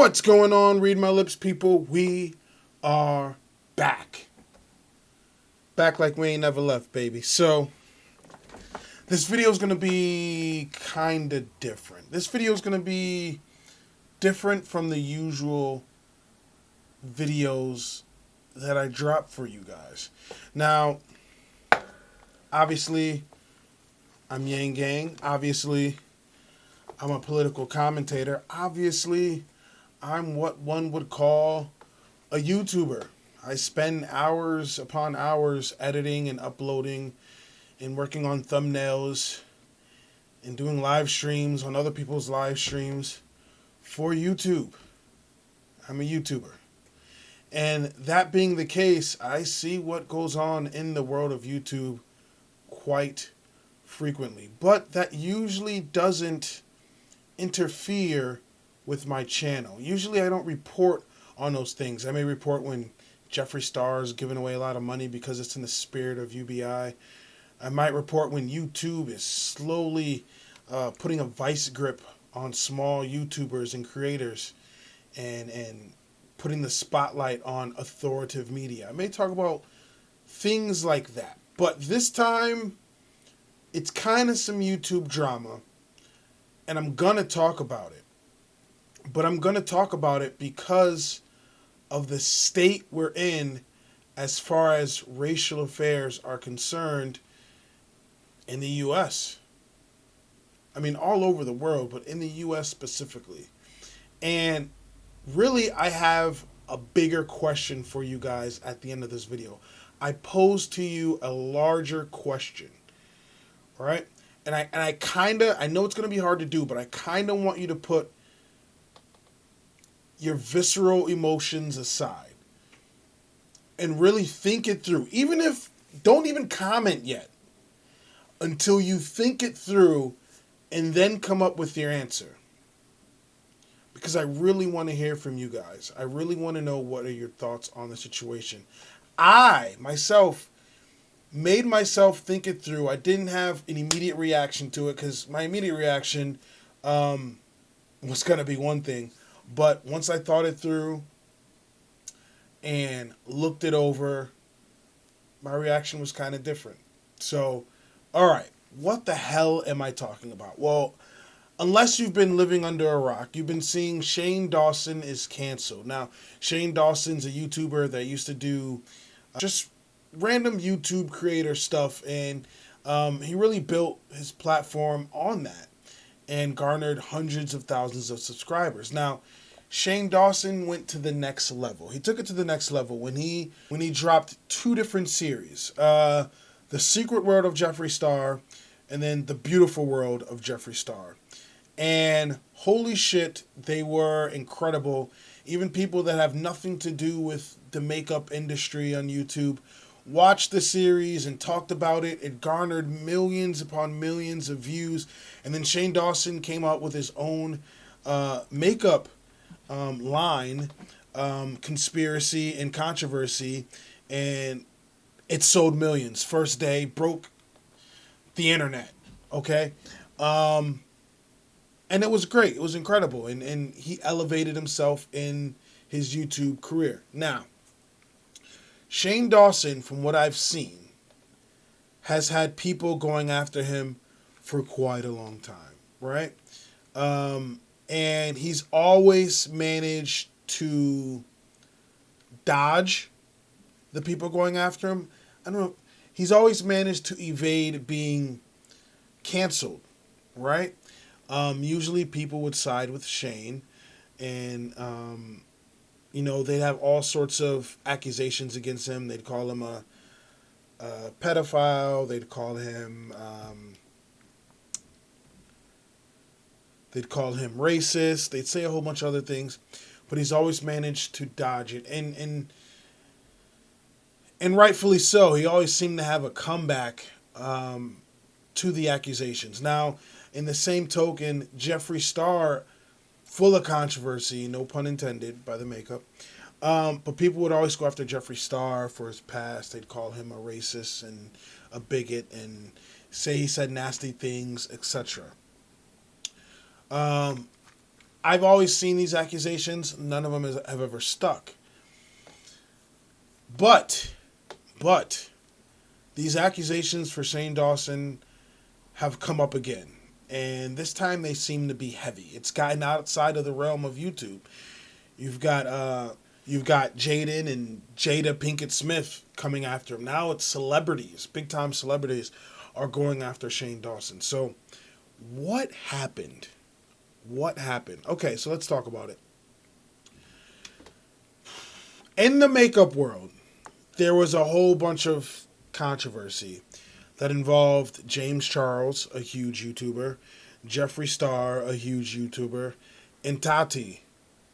What's going on, Read My Lips people? We are back. Back like we ain't never left, baby. So, this video is going to be kind of different. This video is going to be different from the usual videos that I drop for you guys. Now, obviously, I'm Yang Gang. Obviously, I'm a political commentator. Obviously, I'm what one would call a YouTuber. I spend hours upon hours editing and uploading and working on thumbnails and doing live streams on other people's live streams for YouTube. I'm a YouTuber. And that being the case, I see what goes on in the world of YouTube quite frequently. But that usually doesn't interfere with my channel. Usually I don't report on those things. I may report when Jeffree Star is giving away a lot of money because it's in the spirit of UBI. I might report when YouTube is slowly putting a vice grip on small YouTubers and creators and putting the spotlight on authoritative media. I may talk about things like that. But this time, it's kind of some YouTube drama, and I'm going to talk about it. But I'm going to talk about it because of the state we're in as far as racial affairs are concerned in the U.S. I mean, all over the world, but in the U.S. specifically. And really, I have a bigger question for you guys at the end of this video. I pose to you a larger question, all right? And I know it's going to be hard to do, but I kind of want you to put your visceral emotions aside and really think it through. Don't even comment yet until you think it through and then come up with your answer. Because I really want to hear from you guys. I really want to know what are your thoughts on the situation. I, myself, made myself think it through. I didn't have an immediate reaction to it because my immediate reaction was going to be one thing. But once I thought it through and looked it over, my reaction was kind of different. So, all right, what the hell am I talking about? Well, unless you've been living under a rock, you've been seeing Shane Dawson is canceled. Now, Shane Dawson's a YouTuber that used to do just random YouTube creator stuff, and he really built his platform on that and garnered hundreds of thousands of subscribers. Now, Shane Dawson went to the next level. He took it to the next level when he dropped two different series. The Secret World of Jeffree Star and then The Beautiful World of Jeffree Star. And holy shit, they were incredible. Even people that have nothing to do with the makeup industry on YouTube watched the series and talked about it. It garnered millions upon millions of views. And then Shane Dawson came out with his own makeup line, Conspiracy and Controversy, and it sold millions. First day, broke the internet, okay? And it was great. It was incredible. And he elevated himself in his YouTube career. Now, Shane Dawson, from what I've seen, has had people going after him for quite a long time, right? And he's always managed to dodge the people going after him. I don't know. He's always managed to evade being canceled, right? Usually people would side with Shane and, they'd have all sorts of accusations against him. They'd call him a pedophile. They'd call him racist. They'd say a whole bunch of other things, but he's always managed to dodge it. And rightfully so. He always seemed to have a comeback to the accusations. Now, in the same token, Jeffree Star, full of controversy, no pun intended by the makeup, but people would always go after Jeffree Star for his past. They'd call him a racist and a bigot and say he said nasty things, etc. I've always seen these accusations. None of them have ever stuck. But these accusations for Shane Dawson have come up again. And this time they seem to be heavy. It's gotten outside of the realm of YouTube. You've got Jaden and Jada Pinkett Smith coming after him. Now it's celebrities, big time celebrities, are going after Shane Dawson. So what happened? What happened? Okay, so let's talk about it. In the makeup world, there was a whole bunch of controversy that involved James Charles, a huge YouTuber, Jeffree Star, a huge YouTuber, and Tati,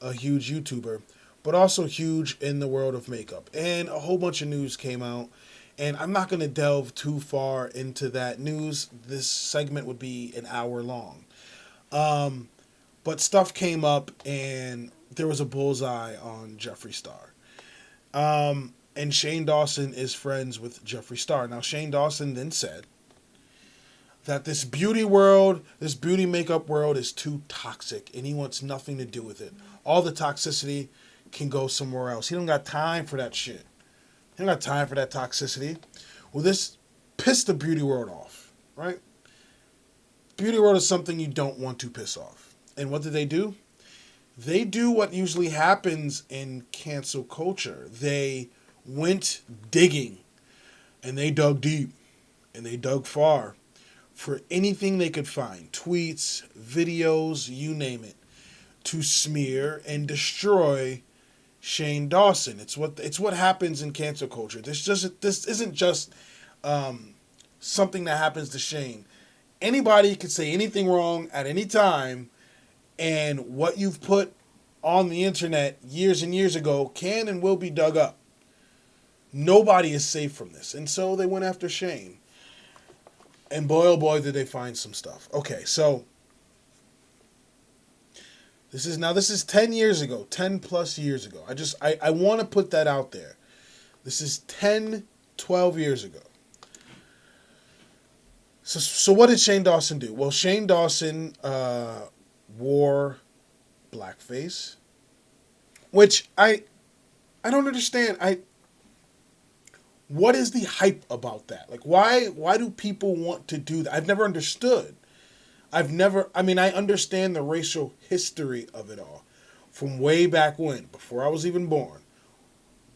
a huge YouTuber, but also huge in the world of makeup. And a whole bunch of news came out, and I'm not going to delve too far into that news. This segment would be an hour long. But stuff came up, and there was a bullseye on Jeffree Star. And Shane Dawson is friends with Jeffree Star. Now, Shane Dawson then said that this beauty world, this beauty makeup world is too toxic, and he wants nothing to do with it. All the toxicity can go somewhere else. He don't got time for that shit. He don't got time for that toxicity. Well, this pissed the beauty world off, right? Beauty world is something you don't want to piss off. And what did they do? They do what usually happens in cancel culture. They went digging, and they dug deep, and they dug far for anything they could find. Tweets, videos, you name it, to smear and destroy Shane Dawson. It's what happens in cancel culture. This isn't just something that happens to Shane. Anybody can say anything wrong at any time, and what you've put on the internet years and years ago can and will be dug up. Nobody is safe from this. And so they went after Shane. And boy, oh boy, did they find some stuff. Okay, so this is 10 years ago, 10 plus years ago. I want to put that out there. This is 10, 12 years ago. So what did Shane Dawson do? Well, Shane Dawson wore blackface, which I don't understand. What is the hype about that? Like, why do people want to do that? I've never understood. I understand the racial history of it all from way back when, before I was even born,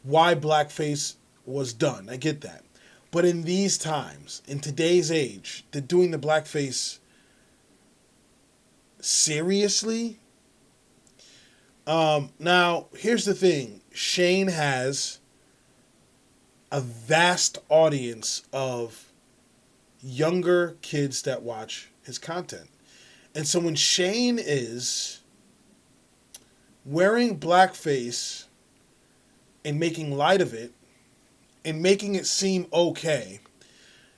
why blackface was done. I get that. But in these times, in today's age, they're doing the blackface seriously? Now, here's the thing. Shane has a vast audience of younger kids that watch his content. And so when Shane is wearing blackface and making light of it and making it seem okay,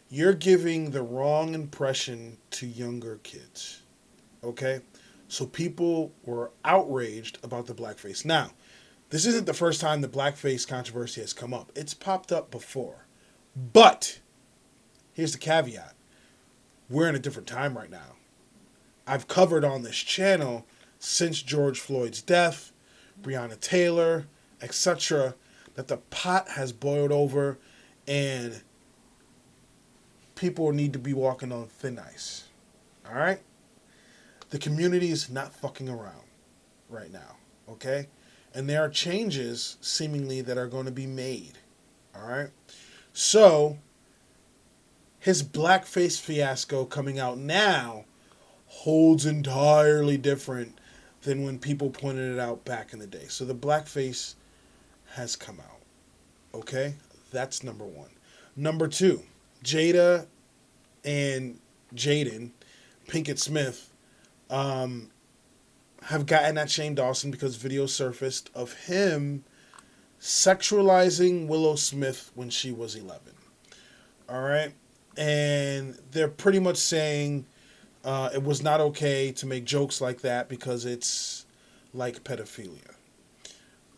you're giving the wrong impression to younger kids. Okay? So people were outraged about the blackface. Now, this isn't the first time the blackface controversy has come up. It's popped up before. But here's the caveat. We're in a different time right now. I've covered on this channel since George Floyd's death, Breonna Taylor, etc., that the pot has boiled over and people need to be walking on thin ice. All right? The community is not fucking around right now. Okay? And there are changes, seemingly, that are going to be made. All right? So, his blackface fiasco coming out now holds entirely different than when people pointed it out back in the day. So, the blackface has come out. Okay? That's number one. Number two, Jada and Jaden Pinkett Smith have gotten at Shane Dawson because videos surfaced of him sexualizing Willow Smith when she was 11. All right? And they're pretty much saying it was not okay to make jokes like that because it's like pedophilia.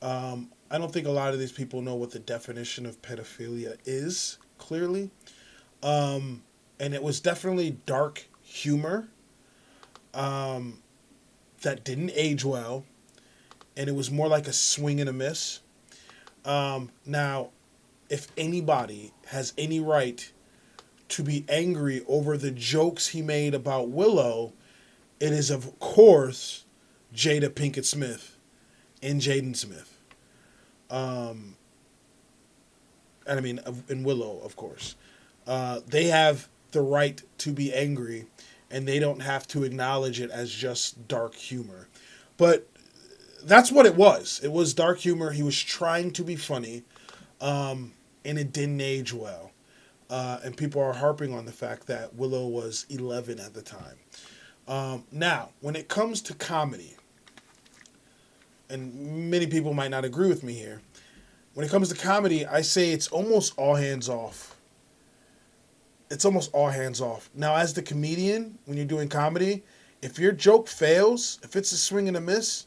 I don't think a lot of these people know what the definition of pedophilia is, clearly. And it was definitely dark humor. that didn't age well, and it was more like a swing and a miss. Now, if anybody has any right to be angry over the jokes he made about Willow, it is, of course, Jada Pinkett Smith and Jaden Smith. And I mean, in Willow, of course. They have the right to be angry, and they don't have to acknowledge it as just dark humor. But that's what it was. It was dark humor. He was trying to be funny, and it didn't age well. And people are harping on the fact that Willow was 11 at the time. Now, when it comes to comedy, and many people might not agree with me here, when it comes to comedy, I say it's almost all hands off. It's almost all hands off. Now, as the comedian, when you're doing comedy, if your joke fails, if it's a swing and a miss,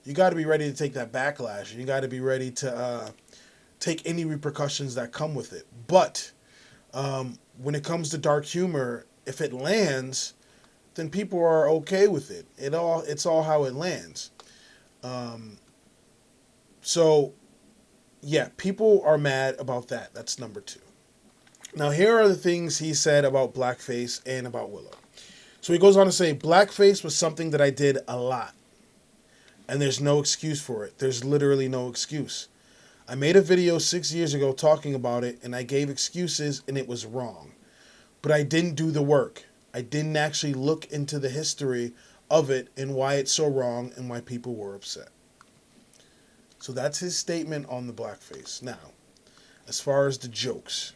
you got to be ready to take that backlash. You got to be ready to take any repercussions that come with it. But when it comes to dark humor, if it lands, then people are okay with it. It's all how it lands. So, yeah, people are mad about that. That's number 2. Now, here are the things he said about Blackface and about Willow. So he goes on to say, Blackface was something that I did a lot. And there's no excuse for it. There's literally no excuse. I made a video 6 years ago talking about it, and I gave excuses, and it was wrong. But I didn't do the work. I didn't actually look into the history of it and why it's so wrong and why people were upset. So that's his statement on the Blackface. Now, as far as the jokes,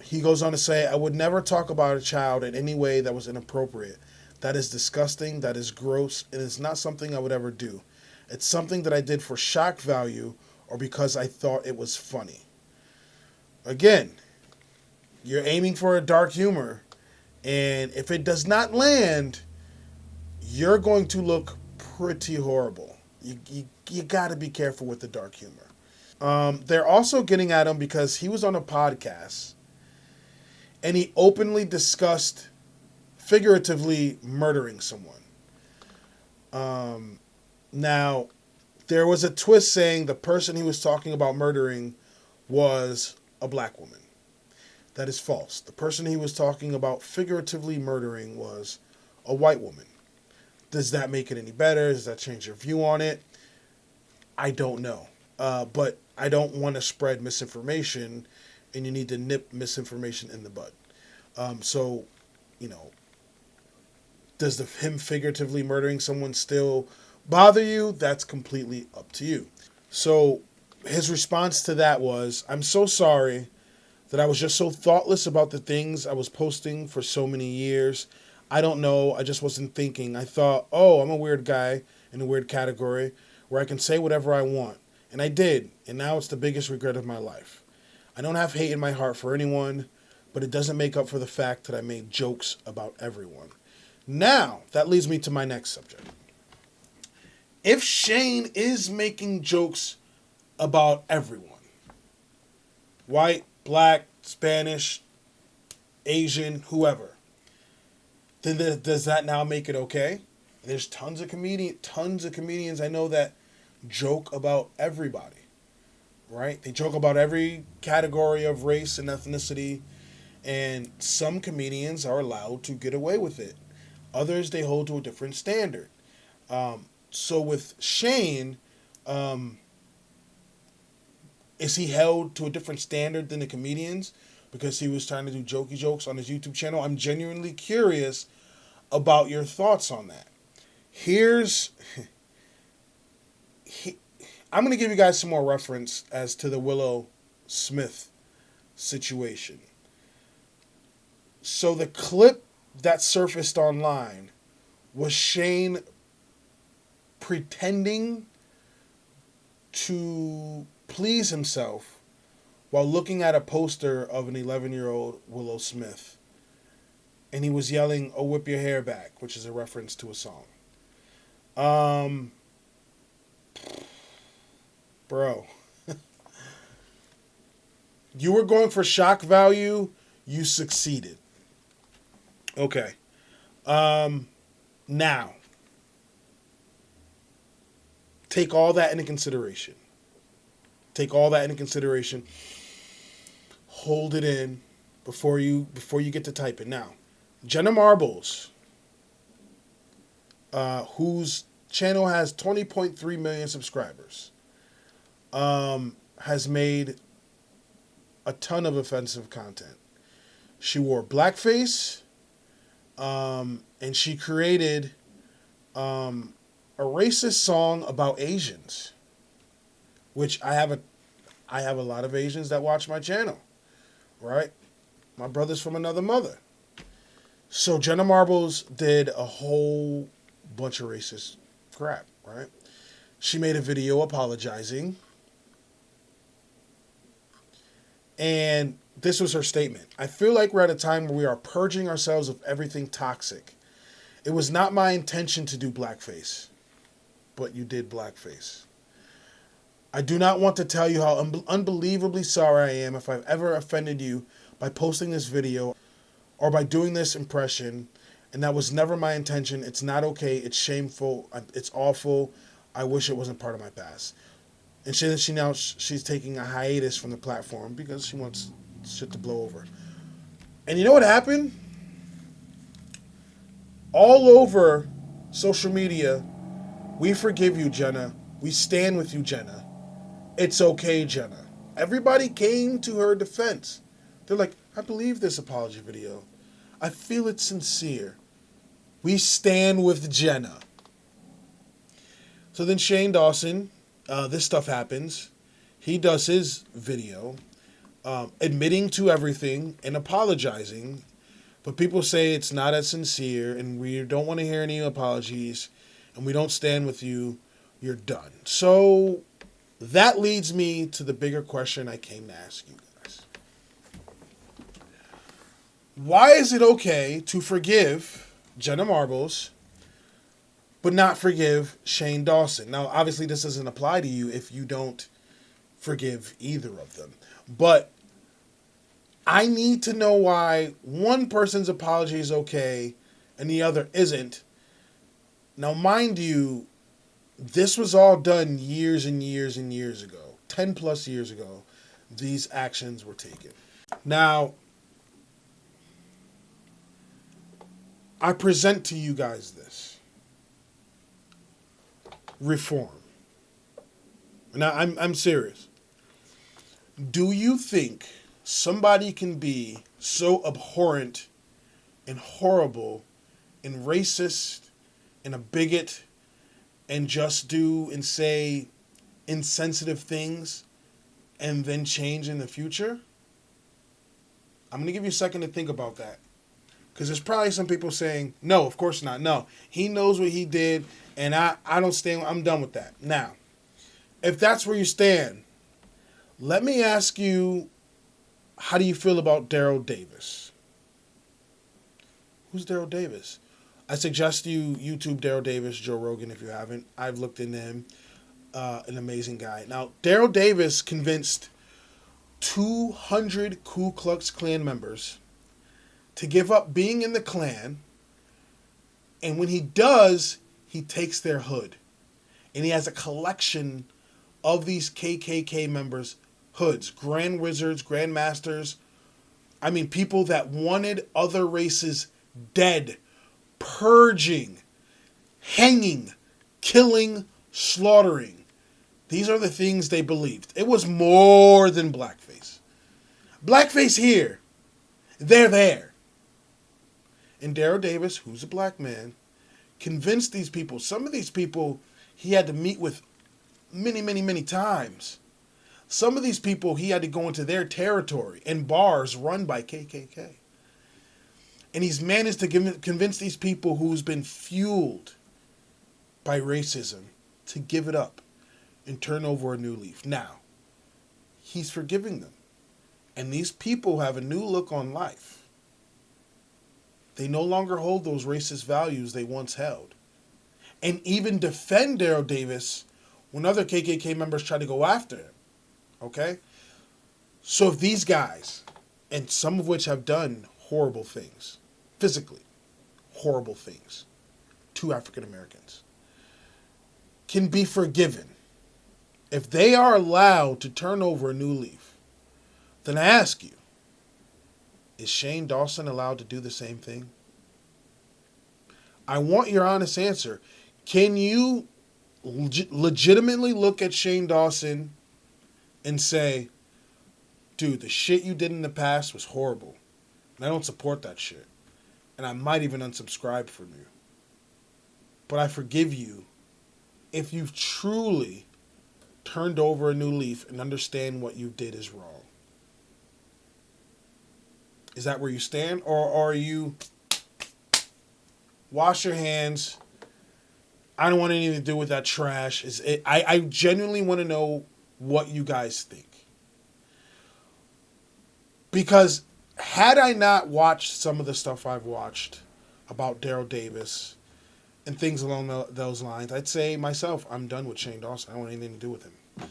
he goes on to say, I would never talk about a child in any way that was inappropriate. That is disgusting, that is gross, and it's not something I would ever do. It's something that I did for shock value or because I thought it was funny. Again, you're aiming for a dark humor, and if it does not land, you're going to look pretty horrible. You got to be careful with the dark humor. They're also getting at him because he was on a podcast, and he openly discussed figuratively murdering someone. Now, there was a twist saying the person he was talking about murdering was a black woman. That is false. The person he was talking about figuratively murdering was a white woman. Does that make it any better? Does that change your view on it? I don't know. But I don't want to spread misinformation, and you need to nip misinformation in the bud. So, does him figuratively murdering someone still bother you? That's completely up to you. So his response to that was, I'm so sorry that I was just so thoughtless about the things I was posting for so many years. I don't know. I just wasn't thinking. I thought, oh, I'm a weird guy in a weird category where I can say whatever I want. And I did. And now it's the biggest regret of my life. I don't have hate in my heart for anyone, but it doesn't make up for the fact that I made jokes about everyone. Now, that leads me to my next subject. If Shane is making jokes about everyone, white, black, Spanish, Asian, whoever, then does that now make it okay? There's tons of comedians I know that joke about everybody, right? They joke about every category of race and ethnicity, and some comedians are allowed to get away with it. Others, they hold to a different standard. So with Shane, is he held to a different standard than the comedians because he was trying to do jokey jokes on his YouTube channel? I'm genuinely curious about your thoughts on that. I'm going to give you guys some more reference as to the Willow Smith situation. So the clip that surfaced online was Shane pretending to please himself while looking at a poster of an 11-year-old Willow Smith. And he was yelling, "Oh, whip your hair back," which is a reference to a song. Bro. You were going for shock value. You succeeded. Okay. Now, Take all that into consideration. Take all that into consideration. Hold it in before you get to typing. Now, Jenna Marbles, whose channel has 20.3 million subscribers, has made a ton of offensive content. She wore blackface, and she created a racist song about Asians, which I have a lot of Asians that watch my channel, right? My brother's from another mother. So Jenna Marbles did a whole bunch of racist crap, right? She made a video apologizing. And this was her statement. I feel like we're at a time where we are purging ourselves of everything toxic. It was not my intention to do blackface, but you did blackface. I do not want to tell you how unbelievably sorry I am if I've ever offended you by posting this video or by doing this impression, and that was never my intention. It's not okay. It's shameful. It's awful. I wish it wasn't part of my past. And she's taking a hiatus from the platform because she wants shit to blow over. And you know what happened? All over social media, we forgive you, Jenna. We stand with you, Jenna. It's okay, Jenna. Everybody came to her defense. They're like, I believe this apology video. I feel it's sincere. We stand with Jenna. So then Shane Dawson, this stuff happens. He does his video, admitting to everything and apologizing. But people say it's not as sincere, and we don't want to hear any apologies, and we don't stand with you. You're done. So that leads me to the bigger question I came to ask you guys. Why is it okay to forgive Jenna Marbles, but not forgive Shane Dawson? Now, obviously, this doesn't apply to you if you don't forgive either of them. But I need to know why one person's apology is okay and the other isn't. Now, mind you, this was all done years and years and years ago. 10 plus years ago, these actions were taken. Now, I present to you guys this. Reform. Now, I'm serious. Do you think somebody can be so abhorrent and horrible and racist and a bigot and just do and say insensitive things and then change in the future? I'm going to give you a second to think about that. Because there's probably some people saying, no, of course not. No, he knows what he did, and I don't stand. I'm done with that. Now, if that's where you stand, let me ask you, how do you feel about Darrell Davis? Who's Darrell Davis? I suggest you YouTube Darrell Davis, Joe Rogan, if you haven't. I've looked into him. An amazing guy. Now, Darrell Davis convinced 200 Ku Klux Klan members to give up being in the Klan. And when he does, he takes their hood. And he has a collection of these KKK members' hoods. Grand Wizards, Grand Masters. I mean, people that wanted other races dead. Purging. Hanging. Killing. Slaughtering. These are the things they believed. It was more than blackface. Blackface here. They're there. And Darrell Davis, who's a black man, convinced these people. Some of these people he had to meet with many, many, many times. Some of these people he had to go into their territory in bars run by KKK. And he's managed to convince these people who's been fueled by racism to give it up and turn over a new leaf. Now, he's forgiving them. And these people have a new look on life. They no longer hold those racist values they once held. And even defend Darrell Davis when other KKK members try to go after him. Okay? So if these guys, and some of which have done horrible things, physically, horrible things to African Americans, can be forgiven, if they are allowed to turn over a new leaf, then I ask you, is Shane Dawson allowed to do the same thing? I want your honest answer. Can you legitimately look at Shane Dawson and say, dude, the shit you did in the past was horrible, and I don't support that shit, and I might even unsubscribe from you, but I forgive you if you've truly turned over a new leaf and understand what you did is wrong? Is that where you stand? Or are you wash your hands, I don't want anything to do with that trash? I genuinely want to know what you guys think. Because had I not watched some of the stuff I've watched about Darrell Davis and things along those lines, I'd say myself, I'm done with Shane Dawson. I don't want anything to do with him.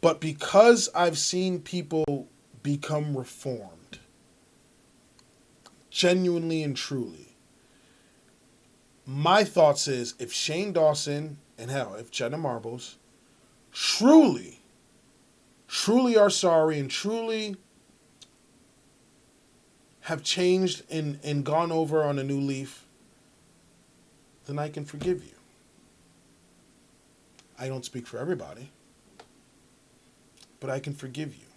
But because I've seen people become reformed, genuinely and truly, my thoughts is, if Shane Dawson, and hell, if Jenna Marbles truly are sorry and truly have changed and gone over on a new leaf, then I can forgive you. I don't speak for everybody, but I can forgive you.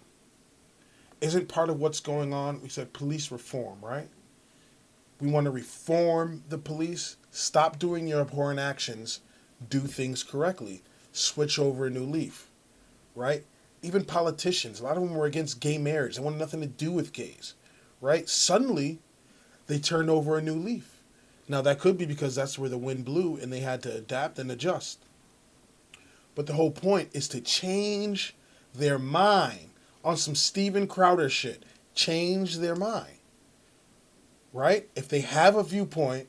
Isn't part of what's going on, we said police reform, right? We want to reform the police. Stop doing your abhorrent actions. Do things correctly. Switch over a new leaf, right? Even politicians, a lot of them were against gay marriage. They wanted nothing to do with gays, right? Suddenly, they turned over a new leaf. Now, that could be because that's where the wind blew and they had to adapt and adjust. But the whole point is to change their mind on some Steven Crowder shit. Change their mind, right? If they have a viewpoint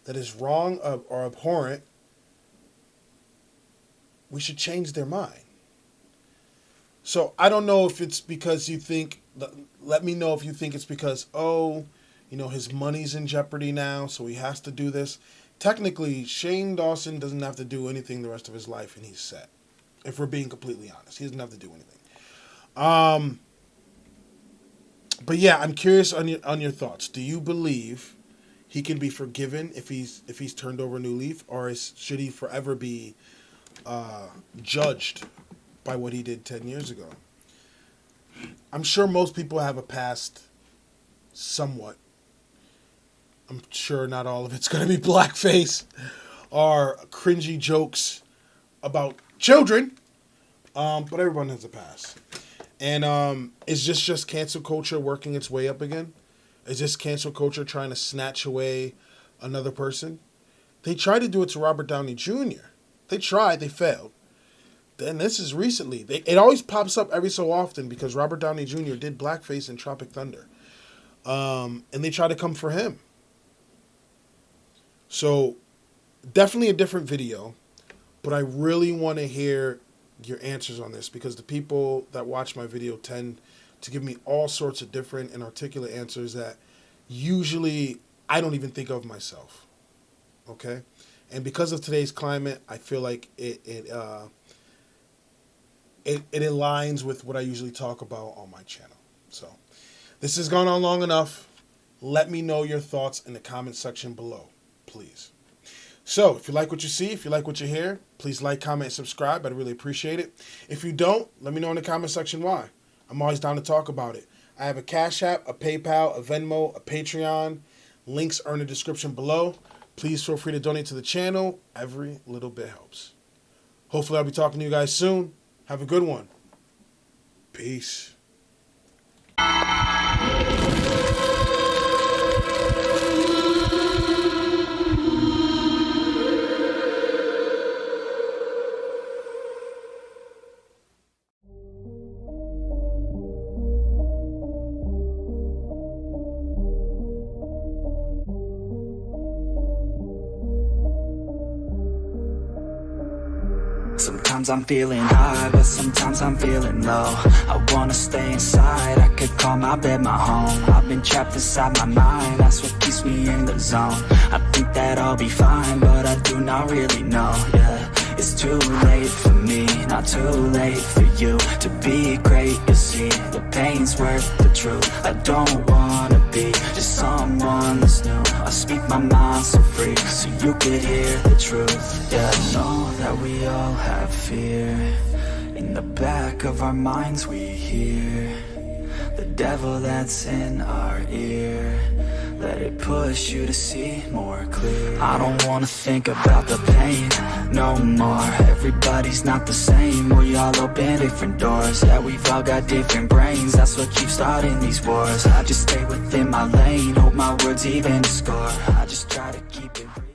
that is wrong or abhorrent, we should change their mind. So I don't know if it's because you think, let me know if you think it's because, his money's in jeopardy now, so he has to do this. Technically, Shane Dawson doesn't have to do anything the rest of his life, and he's set. If we're being completely honest, he doesn't have to do anything. But yeah, I'm curious on your thoughts. Do you believe he can be forgiven if he's turned over a new leaf, or should he forever be judged by what he did 10 years ago? I'm sure most people have a past, somewhat. I'm sure not all of it's going to be blackface or cringy jokes about children, but everyone has a past. And is this just cancel culture working its way up again? Is this cancel culture trying to snatch away another person? They tried to do it to Robert Downey Jr. They tried, they failed. Then this is recently. It always pops up every so often because Robert Downey Jr. did blackface in Tropic Thunder. And they try to come for him. So, definitely a different video. But I really want to hear your answers on this, because the people that watch my video tend to give me all sorts of different and articulate answers that usually I don't even think of myself. Okay? And because of today's climate, I feel like it aligns with what I usually talk about on my channel. So, this has gone on long enough. Let me know your thoughts in the comment section below, please. So, if you like what you see, if you like what you hear, please like, comment, and subscribe. I'd really appreciate it. If you don't, let me know in the comment section why. I'm always down to talk about it. I have a Cash App, a PayPal, a Venmo, a Patreon. Links are in the description below. Please feel free to donate to the channel. Every little bit helps. Hopefully, I'll be talking to you guys soon. Have a good one. Peace. Sometimes I'm feeling high, but sometimes I'm feeling low. I wanna stay inside, I could call my bed my home. I've been trapped inside my mind, that's what keeps me in the zone. I think that I'll be fine, but I do not really know, yeah. It's too late for me, not too late for you. To be great, you'll see, the pain's worth the truth. I don't wanna be just someone that's new. I speak my mind so free, so you could hear the truth. Yeah, I know that we all have fear. In the back of our minds we hear the devil that's in our ear. Let it push you to see more clear. I don't wanna think about the pain no more. Everybody's not the same. We all open different doors. Yeah, we've all got different brains. That's what keeps starting these wars. I just stay within my lane, hope my words even score. I just try to keep it real.